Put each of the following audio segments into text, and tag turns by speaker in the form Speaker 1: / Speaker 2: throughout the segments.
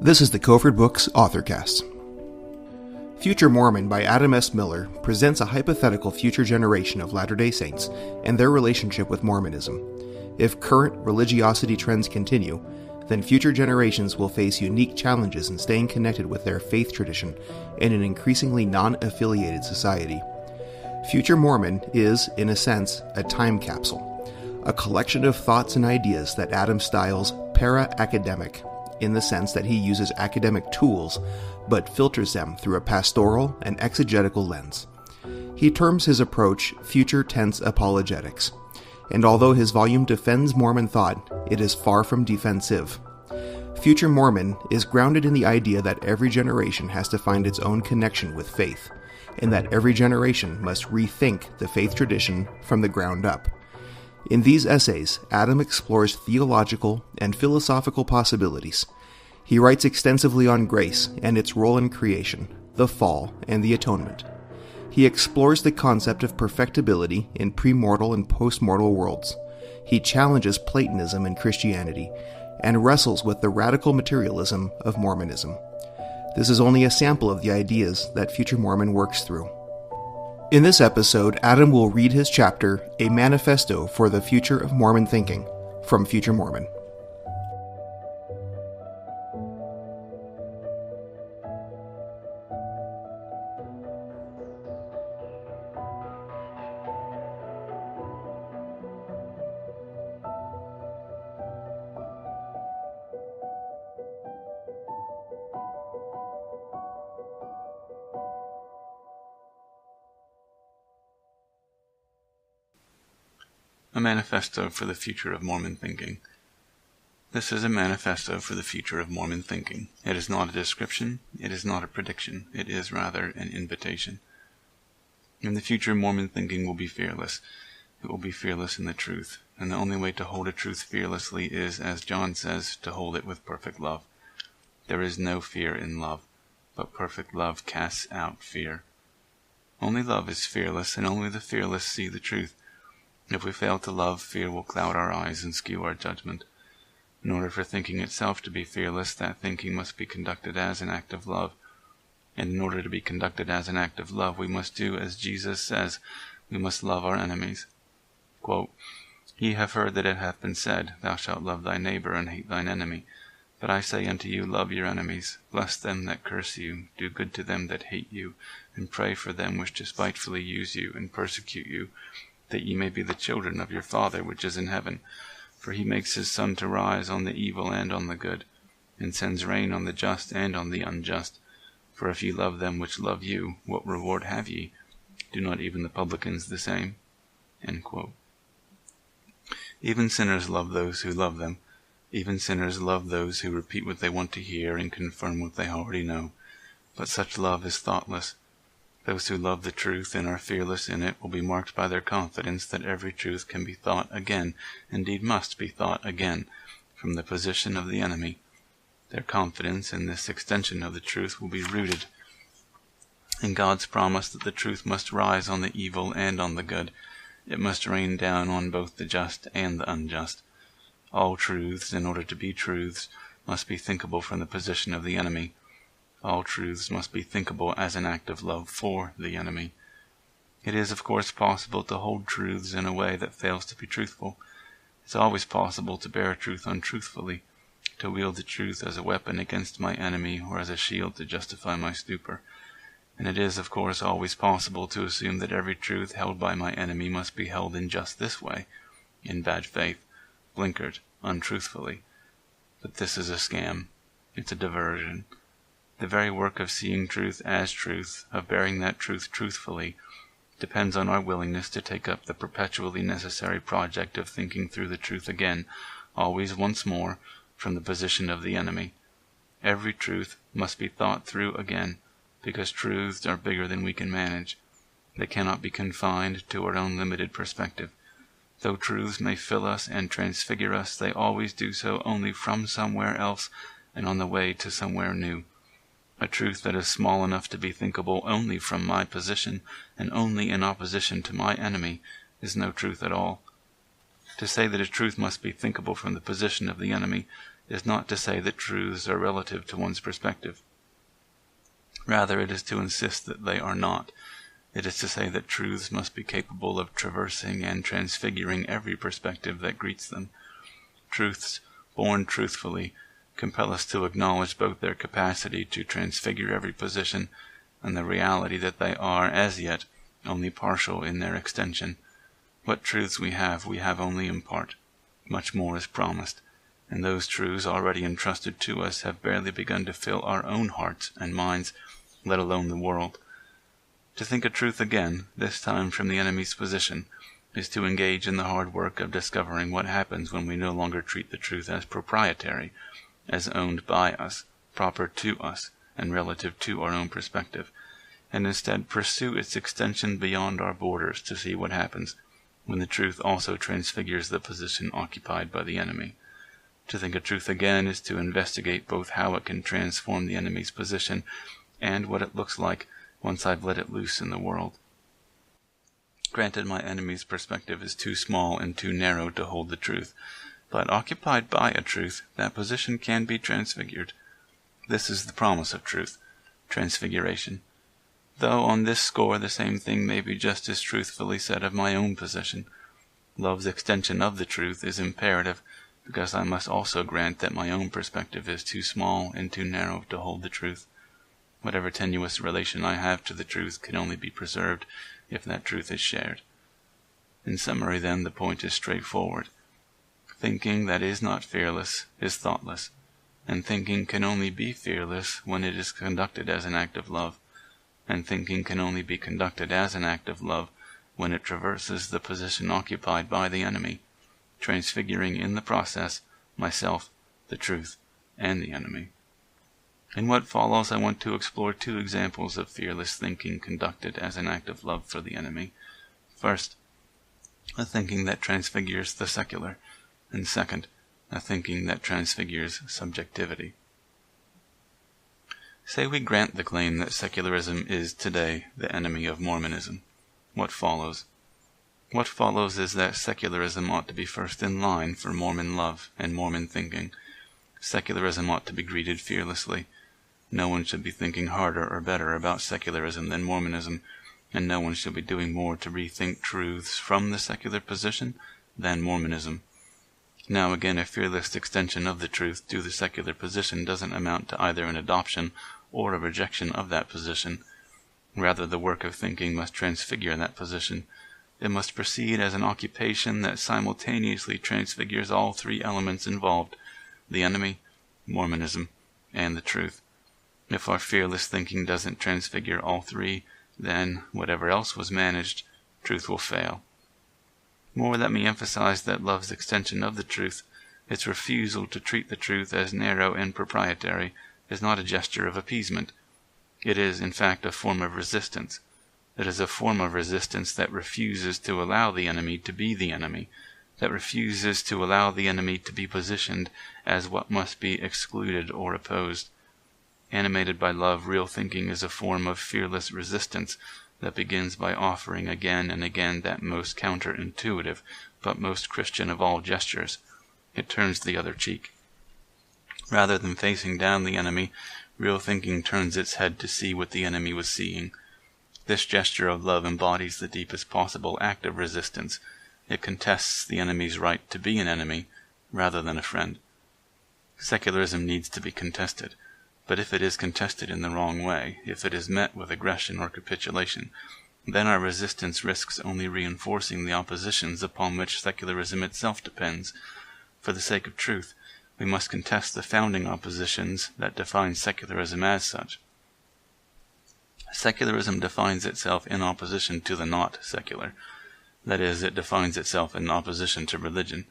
Speaker 1: This is the Kofford Books AuthorCast. Future Mormon by Adam S. Miller presents a hypothetical future generation of Latter-day Saints and their relationship with Mormonism. If current religiosity trends continue, then future generations will face unique challenges in staying connected with their faith tradition in an increasingly non-affiliated society. Future Mormon is, in a sense, a time capsule, a collection of thoughts and ideas that Adam styles para-academic, in the sense that he uses academic tools, but filters them through a pastoral and exegetical lens. He terms his approach future tense apologetics, and although his volume defends Mormon thought, it is far from defensive. Future Mormon is grounded in the idea that every generation has to find its own connection with faith, and that every generation must rethink the faith tradition from the ground up. In these essays, Adam explores theological and philosophical possibilities. He writes extensively on grace and its role in creation, the fall, and the atonement. He explores the concept of perfectibility in premortal and postmortal worlds. He challenges Platonism in Christianity and wrestles with the radical materialism of Mormonism. This is only a sample of the ideas that Future Mormon works through. In this episode, Adam will read his chapter, A Manifesto for the Future of Mormon Thinking, from Future Mormon.
Speaker 2: A Manifesto for the Future of Mormon Thinking. This is a manifesto for the future of Mormon thinking. It is not a description, it is not a prediction, it is rather an invitation. In the future, Mormon thinking will be fearless. It will be fearless in the truth, and the only way to hold a truth fearlessly is, as John says, to hold it with perfect love. There is no fear in love, but perfect love casts out fear. Only love is fearless, and only the fearless see the truth. If we fail to love, fear will cloud our eyes and skew our judgment. In order for thinking itself to be fearless, that thinking must be conducted as an act of love. And in order to be conducted as an act of love, we must do as Jesus says, we must love our enemies. Quote, Ye have heard that it hath been said, Thou shalt love thy neighbor and hate thine enemy. But I say unto you, love your enemies, bless them that curse you, do good to them that hate you, and pray for them which despitefully use you and persecute you, that ye may be the children of your Father which is in heaven. For he makes his sun to rise on the evil and on the good, and sends rain on the just and on the unjust. For if ye love them which love you, what reward have ye? Do not even the publicans the same? End quote. Even sinners love those who love them. Even sinners love those who repeat what they want to hear and confirm what they already know. But such love is thoughtless. Those who love the truth and are fearless in it will be marked by their confidence that every truth can be thought again, indeed must be thought again, from the position of the enemy. Their confidence in this extension of the truth will be rooted in God's promise that the truth must rise on the evil and on the good. It must rain down on both the just and the unjust. All truths, in order to be truths, must be thinkable from the position of the enemy. All truths must be thinkable as an act of love for the enemy. It is, of course, possible to hold truths in a way that fails to be truthful. It's always possible to bear truth untruthfully, to wield the truth as a weapon against my enemy or as a shield to justify my stupor. And it is, of course, always possible to assume that every truth held by my enemy must be held in just this way, in bad faith, blinkered, untruthfully. But this is a scam. It's a diversion. The very work of seeing truth as truth, of bearing that truth truthfully, depends on our willingness to take up the perpetually necessary project of thinking through the truth again, always once more, from the position of the enemy. Every truth must be thought through again, because truths are bigger than we can manage. They cannot be confined to our own limited perspective. Though truths may fill us and transfigure us, they always do so only from somewhere else and on the way to somewhere new. A truth that is small enough to be thinkable only from my position and only in opposition to my enemy is no truth at all. To say that a truth must be thinkable from the position of the enemy is not to say that truths are relative to one's perspective. Rather, it is to insist that they are not. It is to say that truths must be capable of traversing and transfiguring every perspective that greets them. Truths, born truthfully, compel us to acknowledge both their capacity to transfigure every position and the reality that they are, as yet, only partial in their extension. What truths we have only in part. Much more is promised, and those truths already entrusted to us have barely begun to fill our own hearts and minds, let alone the world. To think a truth again, this time from the enemy's position, is to engage in the hard work of discovering what happens when we no longer treat the truth as proprietary, as owned by us, proper to us, and relative to our own perspective, and instead pursue its extension beyond our borders to see what happens when the truth also transfigures the position occupied by the enemy. To think a truth again is to investigate both how it can transform the enemy's position and what it looks like once I've let it loose in the world. Granted, my enemy's perspective is too small and too narrow to hold the truth, but occupied by a truth, that position can be transfigured. This is the promise of truth, transfiguration. Though on this score the same thing may be just as truthfully said of my own position. Love's extension of the truth is imperative, because I must also grant that my own perspective is too small and too narrow to hold the truth. Whatever tenuous relation I have to the truth can only be preserved if that truth is shared. In summary, then, the point is straightforward. Thinking that is not fearless is thoughtless, and thinking can only be fearless when it is conducted as an act of love, and thinking can only be conducted as an act of love when it traverses the position occupied by the enemy, transfiguring in the process myself, the truth, and the enemy. In what follows, I want to explore two examples of fearless thinking conducted as an act of love for the enemy. First, a thinking that transfigures the secular, and second, a thinking that transfigures subjectivity. Say we grant the claim that secularism is today the enemy of Mormonism. What follows? What follows is that secularism ought to be first in line for Mormon love and Mormon thinking. Secularism ought to be greeted fearlessly. No one should be thinking harder or better about secularism than Mormonism, and no one should be doing more to rethink truths from the secular position than Mormonism. Now again, a fearless extension of the truth to the secular position doesn't amount to either an adoption or a rejection of that position. Rather, the work of thinking must transfigure that position. It must proceed as an occupation that simultaneously transfigures all three elements involved: the enemy, Mormonism, and the truth. If our fearless thinking doesn't transfigure all three, then, whatever else was managed, truth will fail. More, let me emphasize that love's extension of the truth, its refusal to treat the truth as narrow and proprietary, is not a gesture of appeasement. It is, in fact, a form of resistance. It is a form of resistance that refuses to allow the enemy to be the enemy, that refuses to allow the enemy to be positioned as what must be excluded or opposed. Animated by love, real thinking is a form of fearless resistance that begins by offering again and again that most counterintuitive but most Christian of all gestures. It turns the other cheek. Rather than facing down the enemy, real thinking turns its head to see what the enemy was seeing. This gesture of love embodies the deepest possible act of resistance. It contests the enemy's right to be an enemy rather than a friend. Secularism needs to be contested. But if it is contested in the wrong way, if it is met with aggression or capitulation, then our resistance risks only reinforcing the oppositions upon which secularism itself depends. For the sake of truth, we must contest the founding oppositions that define secularism as such. Secularism defines itself in opposition to the not secular. That is, it defines itself in opposition to religion.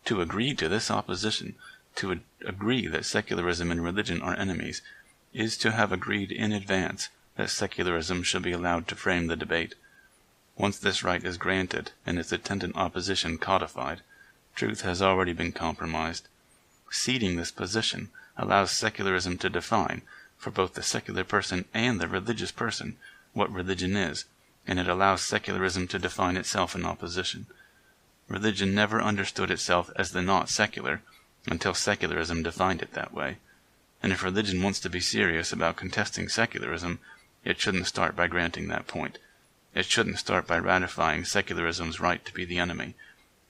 Speaker 2: To agree to this opposition, to agree that secularism and religion are enemies, is to have agreed in advance that secularism shall be allowed to frame the debate. Once this right is granted and its attendant opposition codified, truth has already been compromised. Ceding this position allows secularism to define, for both the secular person and the religious person, what religion is, and it allows secularism to define itself in opposition. Religion never understood itself as the not secular, until secularism defined it that way. And if religion wants to be serious about contesting secularism, it shouldn't start by granting that point. It shouldn't start by ratifying secularism's right to be the enemy.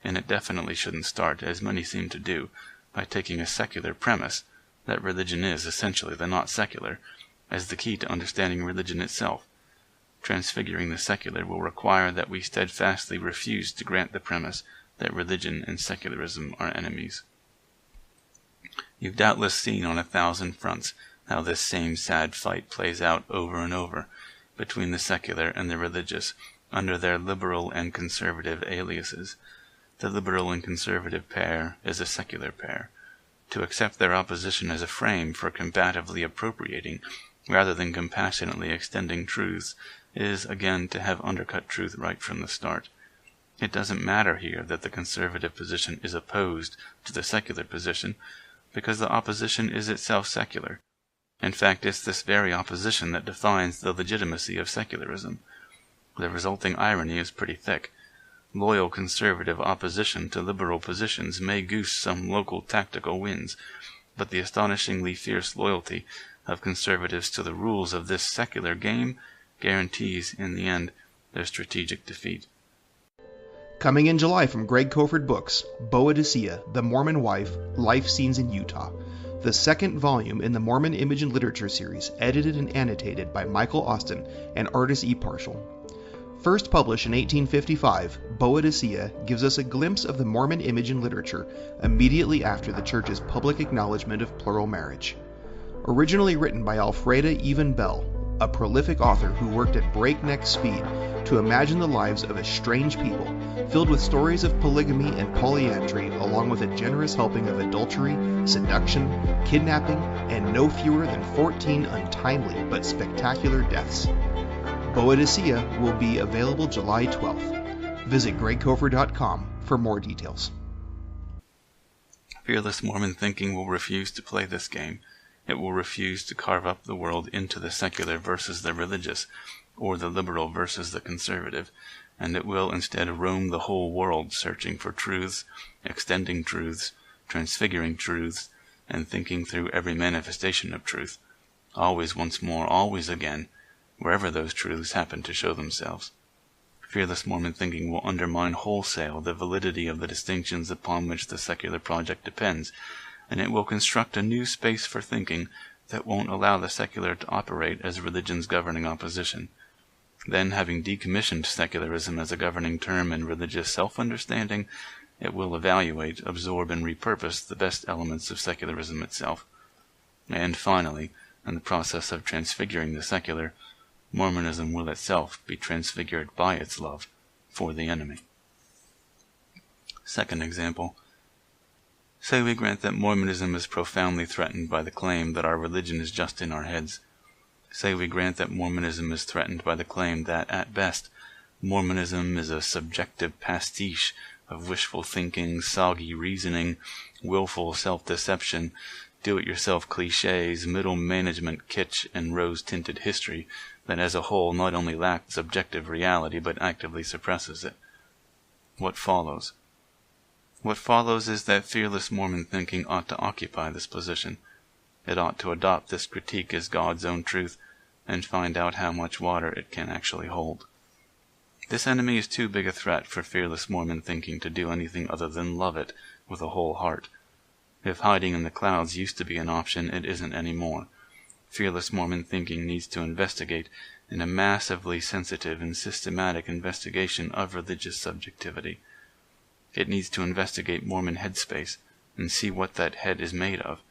Speaker 2: And it definitely shouldn't start, as many seem to do, by taking a secular premise that religion is essentially the not secular as the key to understanding religion itself. Transfiguring the secular will require that we steadfastly refuse to grant the premise that religion and secularism are enemies. You've doubtless seen on 1,000 fronts how this same sad fight plays out over and over between the secular and the religious under their liberal and conservative aliases. The liberal and conservative pair is a secular pair. To accept their opposition as a frame for combatively appropriating rather than compassionately extending truths is, again, to have undercut truth right from the start. It doesn't matter here that the conservative position is opposed to the secular position, because the opposition is itself secular. In fact, it's this very opposition that defines the legitimacy of secularism. The resulting irony is pretty thick. Loyal conservative opposition to liberal positions may goose some local tactical wins, but the astonishingly fierce loyalty of conservatives to the rules of this secular game guarantees, in the end, their strategic defeat.
Speaker 1: Coming in July from Greg Kofford Books, Boadicea, The Mormon Wife, Life Scenes in Utah, the second volume in the Mormon Image and Literature series, edited and annotated by Michael Austin and Artis E. Parshall. First published in 1855, Boadicea gives us a glimpse of the Mormon image and literature immediately after the Church's public acknowledgement of plural marriage. Originally written by Alfreda Even Bell, a prolific author who worked at breakneck speed to imagine the lives of a strange people, filled with stories of polygamy and polyandry, along with a generous helping of adultery, seduction, kidnapping, and no fewer than 14 untimely but spectacular deaths. Boadicea will be available July 12th. Visit gregkofford.com for more details.
Speaker 2: Fearless Mormon thinking will refuse to play this game. It will refuse to carve up the world into the secular versus the religious, or the liberal versus the conservative, and it will instead roam the whole world searching for truths, extending truths, transfiguring truths, and thinking through every manifestation of truth, always once more, always again, wherever those truths happen to show themselves. Fearless Mormon thinking will undermine wholesale the validity of the distinctions upon which the secular project depends, and it will construct a new space for thinking that won't allow the secular to operate as religion's governing opposition. Then, having decommissioned secularism as a governing term in religious self-understanding, it will evaluate, absorb, and repurpose the best elements of secularism itself. And finally, in the process of transfiguring the secular, Mormonism will itself be transfigured by its love for the enemy. Second example. Say we grant that Mormonism is profoundly threatened by the claim that our religion is just in our heads. Say we grant that Mormonism is threatened by the claim that, at best, Mormonism is a subjective pastiche of wishful thinking, soggy reasoning, willful self-deception, do-it-yourself cliches, middle management kitsch, and rose-tinted history that as a whole not only lacks objective reality but actively suppresses it. What follows? What follows is that fearless Mormon thinking ought to occupy this position. It ought to adopt this critique as God's own truth and find out how much water it can actually hold. This enemy is too big a threat for fearless Mormon thinking to do anything other than love it with a whole heart. If hiding in the clouds used to be an option, it isn't anymore. Fearless Mormon thinking needs to investigate in a massively sensitive and systematic investigation of religious subjectivity. It needs to investigate Mormon headspace and see what that head is made of,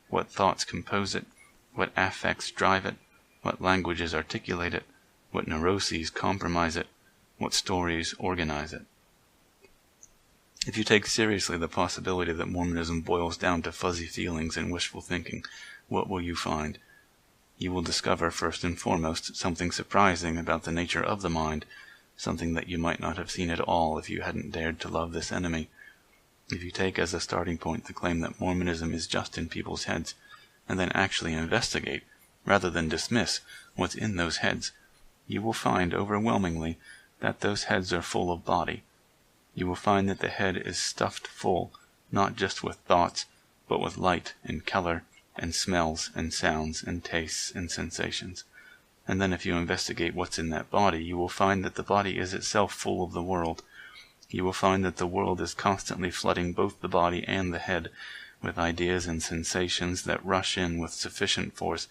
Speaker 2: what thoughts compose it, what affects drive it, what languages articulate it, what neuroses compromise it, what stories organize it. If you take seriously the possibility that Mormonism boils down to fuzzy feelings and wishful thinking, what will you find? You will discover, first and foremost, something surprising about the nature of the mind, something that you might not have seen at all if you hadn't dared to love this enemy. If you take as a starting point the claim that Mormonism is just in people's heads, and then actually investigate, rather than dismiss, what's in those heads, you will find overwhelmingly that those heads are full of body. You will find that the head is stuffed full, not just with thoughts, but with light and color and smells and sounds and tastes and sensations. And then if you investigate what's in that body, you will find that the body is itself full of the world. You will find that the world is constantly flooding both the body and the head with ideas and sensations that rush in with sufficient force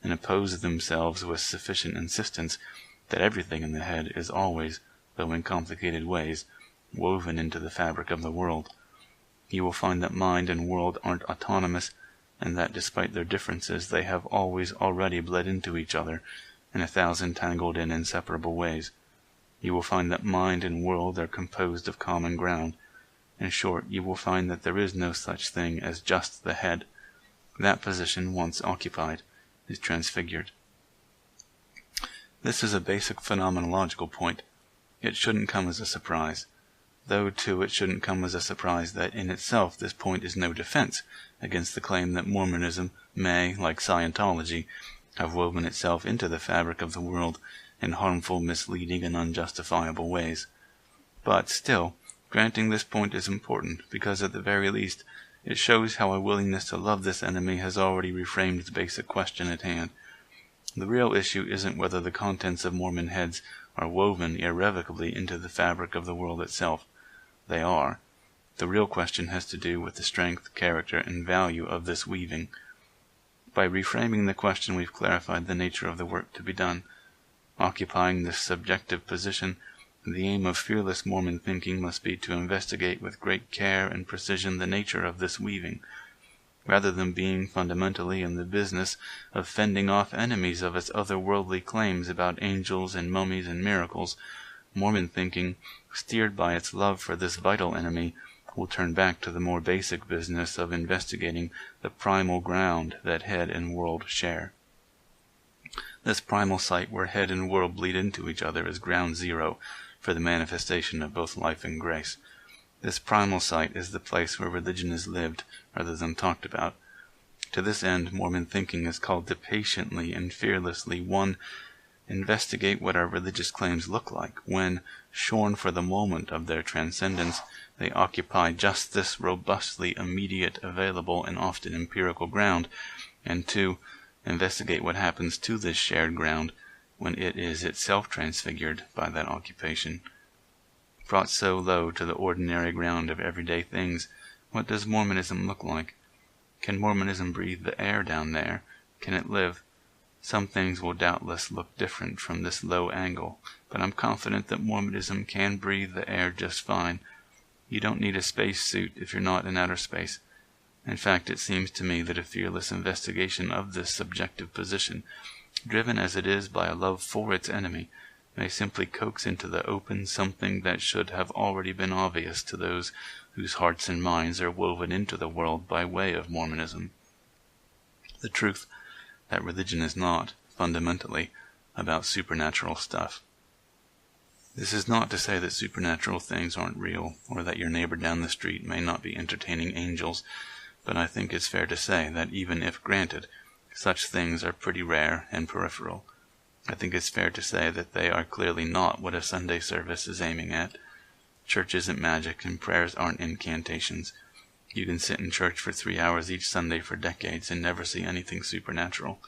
Speaker 2: and oppose themselves with sufficient insistence that everything in the head is always, though in complicated ways, woven into the fabric of the world. You will find that mind and world aren't autonomous, and that despite their differences they have always already bled into each other in 1,000 tangled and inseparable ways. You will find that mind and world are composed of common ground. In short, you will find that there is no such thing as just the head. That position, once occupied, is transfigured. This is a basic phenomenological point. It shouldn't come as a surprise. Though, too, it shouldn't come as a surprise that in itself this point is no defense against the claim that Mormonism may, like Scientology, have woven itself into the fabric of the world in harmful, misleading, and unjustifiable ways. But still, granting this point is important, because at the very least it shows how a willingness to love this enemy has already reframed the basic question at hand. The real issue isn't whether the contents of Mormon heads are woven irrevocably into the fabric of the world itself. They are. The real question has to do with the strength, character, and value of this weaving. By reframing the question, we've clarified the nature of the work to be done. Occupying this subjective position, the aim of fearless Mormon thinking must be to investigate with great care and precision the nature of this weaving. Rather than being fundamentally in the business of fending off enemies of its otherworldly claims about angels and mummies and miracles, Mormon thinking, steered by its love for this vital enemy, will turn back to the more basic business of investigating the primal ground that head and world share. This primal site where head and world bleed into each other is ground zero for the manifestation of both life and grace. This primal site is the place where religion is lived rather than talked about. To this end, Mormon thinking is called to patiently and fearlessly, 1. Investigate what our religious claims look like when, shorn for the moment of their transcendence, they occupy just this robustly immediate, available, and often empirical ground, and 2. Investigate what happens to this shared ground when it is itself transfigured by that occupation. Brought so low to the ordinary ground of everyday things, what does Mormonism look like? Can Mormonism breathe the air down there? Can it live? Some things will doubtless look different from this low angle, but I'm confident that Mormonism can breathe the air just fine. You don't need a space suit if you're not in outer space. In fact, it seems to me that a fearless investigation of this subjective position, driven as it is by a love for its enemy, may simply coax into the open something that should have already been obvious to those whose hearts and minds are woven into the world by way of Mormonism. The truth that religion is not, fundamentally, about supernatural stuff. This is not to say that supernatural things aren't real, or that your neighbor down the street may not be entertaining angels, but I think it's fair to say that even if granted, such things are pretty rare and peripheral. I think it's fair to say that they are clearly not what a Sunday service is aiming at. Church isn't magic, and prayers aren't incantations. You can sit in church for 3 hours each Sunday for decades and never see anything supernatural.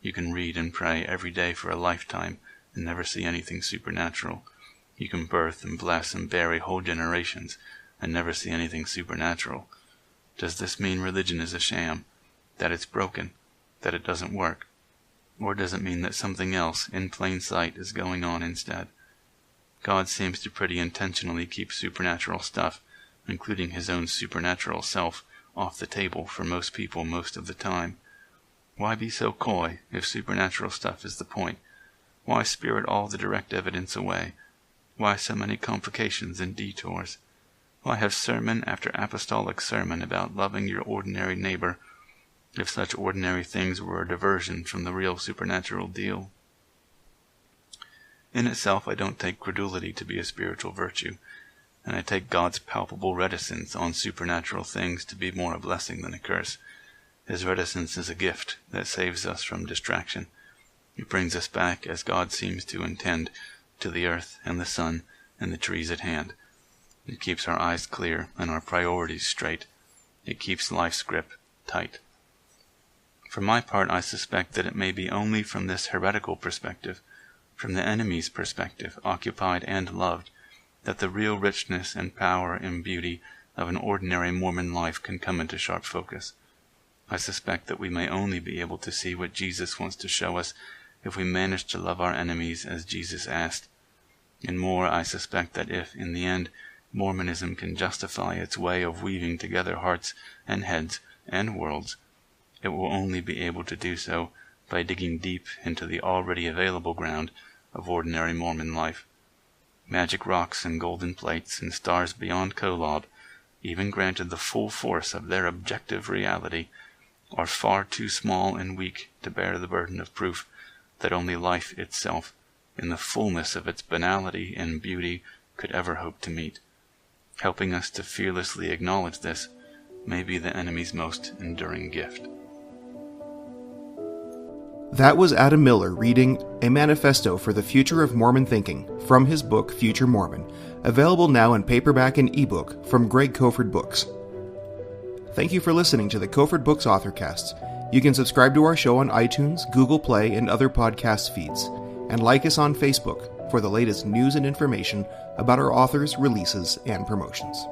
Speaker 2: You can read and pray every day for a lifetime and never see anything supernatural. You can birth and bless and bury whole generations and never see anything supernatural. Does this mean religion is a sham? That it's broken? That it doesn't work? Or does it mean that something else, in plain sight, is going on instead? God seems to pretty intentionally keep supernatural stuff, including his own supernatural self, off the table for most people most of the time. Why be so coy if supernatural stuff is the point? Why spirit all the direct evidence away? Why so many complications and detours? Why have sermon after apostolic sermon about loving your ordinary neighbor, if such ordinary things were a diversion from the real supernatural deal? In itself, I don't take credulity to be a spiritual virtue, and I take God's palpable reticence on supernatural things to be more a blessing than a curse. His reticence is a gift that saves us from distraction. It brings us back, as God seems to intend, to the earth and the sun and the trees at hand. It keeps our eyes clear and our priorities straight. It keeps life's grip tight. For my part, I suspect that it may be only from this heretical perspective, from the enemy's perspective, occupied and loved, that the real richness and power and beauty of an ordinary Mormon life can come into sharp focus. I suspect that we may only be able to see what Jesus wants to show us if we manage to love our enemies as Jesus asked. And more, I suspect that if, in the end, Mormonism can justify its way of weaving together hearts and heads and worlds, it will only be able to do so by digging deep into the already available ground of ordinary Mormon life. Magic rocks and golden plates and stars beyond Kolob, even granted the full force of their objective reality, are far too small and weak to bear the burden of proof that only life itself, in the fullness of its banality and beauty, could ever hope to meet. Helping us to fearlessly acknowledge this may be the enemy's most enduring gift.
Speaker 1: That was Adam Miller reading A Manifesto for the Future of Mormon Thinking from his book Future Mormon, available now in paperback and ebook from Greg Kofford Books. Thank you for listening to the Kofford Books AuthorCast. You can subscribe to our show on iTunes, Google Play, and other podcast feeds, and like us on Facebook for the latest news and information about our authors, releases, and promotions.